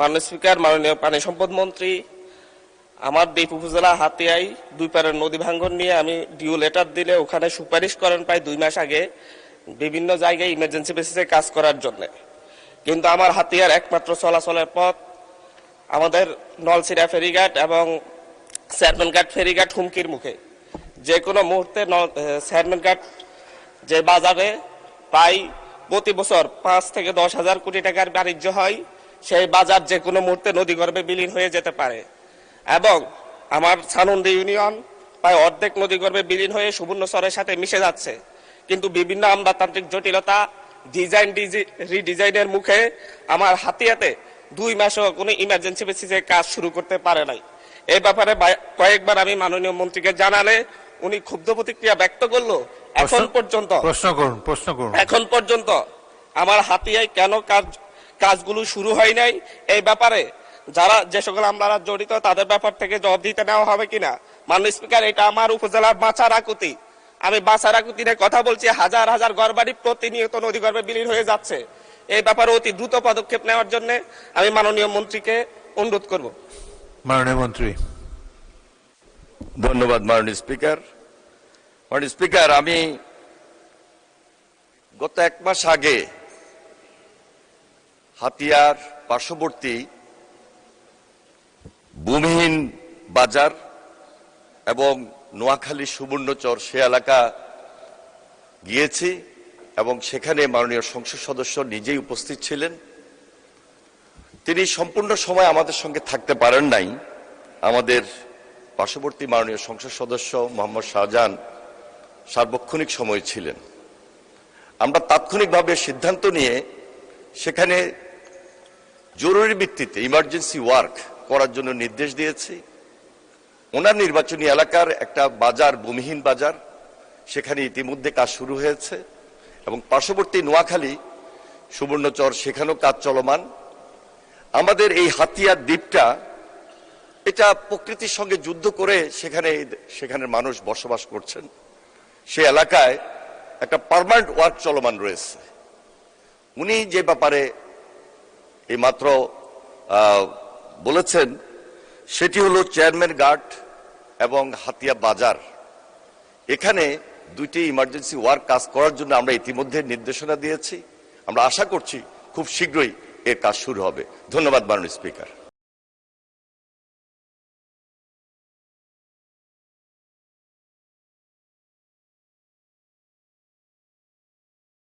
মাননীয় স্পিকার, মাননীয় পানি সম্পদ মন্ত্রী, আমার দ্বীপ উপজেলা হাতিয়ায় দুই পারের নদী ভাঙ্গন নিয়ে আমি ডিউ লেটার দিলে ওখানে সুপারিশ করেন প্রায় 2 মাস আগে বিভিন্ন জায়গায় ইমার্জেন্সি বেসিসে কাজ করার জন্য। কিন্তু আমার হাতিয়ার একমাত্র চলাচলের পথ আমাদের নলছিড়া ফেরিঘাট এবং চেয়ারম্যানঘাট ফেরিঘাট হুমকির মুখে। যে কোনো মুহূর্তে চেয়ারম্যানঘাট যে বাজারে প্রায় প্রতি বছর 5 থেকে 10 হাজার কোটি টাকার বাণিজ্য হয়, সেই বাজার যে কোনো মুহূর্তে নদীগর্ভে বিলীন হয়ে যেতে পারে। এবং আমার ছানুন্দি ইউনিয়ন প্রায় অর্ধেক নদীগর্ভে বিলীন হয়ে সুবর্ণচরের সাথে মিশে যাচ্ছে। কিন্তু বিভিন্ন আমলাতান্ত্রিক জটিলতা, রিডিজাইনের মুখে আমার হাতিয়াতে 2 মাসও কোনো ইমার্জেন্সি বেসিসে কাজ শুরু করতে পারে নাই। এই ব্যাপারে কয়েকবার আমি মাননীয় মন্ত্রীকে জানালে উনি ক্ষুব্ধ প্রতিক্রিয়া ব্যক্ত করলো। এখন পর্যন্ত আমার হাতিয়ায় কেন কাজগুলো শুরু হয় নাই, এই ব্যাপারে যারা যে সকল আমলারা জড়িত তাদের ব্যাপার থেকে জবাব দিতে নেওয়া হবে কিনা। মাননীয় স্পিকার, এটা আমার উপজেলার বাঁচারাকুতি। আমি বাঁচারাকুতি নিয়ে কথা বলছি। হাজার হাজার ঘরবাড়ি প্রতিনিয়ত নদীগর্ভে বিলীন হয়ে যাচ্ছে। এই ব্যাপারে অতি দ্রুত পদক্ষেপ নেওয়ার জন্য আমি মাননীয় মন্ত্রীকে অনুরোধ করব। মাননীয় মন্ত্রী। ধন্যবাদ মাননীয় স্পিকার। মাননীয় স্পিকার, আমি গত 1 মাস আগে হাতিয়ার পার্শ্ববর্তী ভূমিহীন বাজার এবং নোয়াখালী সুবর্ণচর সে এলাকা গিয়েছি এবং সেখানে মাননীয় সংসদ সদস্য নিজেই উপস্থিত ছিলেন। তিনি সম্পূর্ণ সময় আমাদের সঙ্গে থাকতে পারেন নাই। আমাদের পার্শ্ববর্তী মাননীয় সংসদ সদস্য মোহাম্মদ শাহজাহান সার্বক্ষণিক সময় ছিলেন। আমরা তাৎক্ষণিকভাবে সিদ্ধান্ত নিয়ে সেখানে জরুরি ভিত্তিতে ইমার্জেন্সি ওয়ার্ক করার জন্য নির্দেশ দিয়েছি। ওনার নির্বাচনী এলাকার একটা বাজার, ভূমিহীন বাজার, সেখানে ইতিমধ্যে কাজ শুরু হয়েছে এবং পার্শ্ববর্তী নোয়াখালী সুবর্ণচর সেখানেও কাজ চলমান। আমাদের এই হাতিয়ার দ্বীপটা, এটা প্রকৃতির সঙ্গে যুদ্ধ করে সেখানের মানুষ বসবাস করছেন। সে এলাকায় একটা পার্মানেন্ট ওয়ার্ক চলমান রয়েছে। উনি যে ব্যাপারে এইমাত্র বলেছেন সেটি হলো চেয়ারম্যান ঘাট এবং হাতিয়া বাজার। এখানে 2টি ইমার্জেন্সি ওয়ার্ক কাজ করার জন্য আমরা ইতিমধ্যে নির্দেশনা দিয়েছি। আমরা আশা করছি খুব শীঘ্রই এর কাজ শুরু হবে। ধন্যবাদ মাননীয় স্পিকার।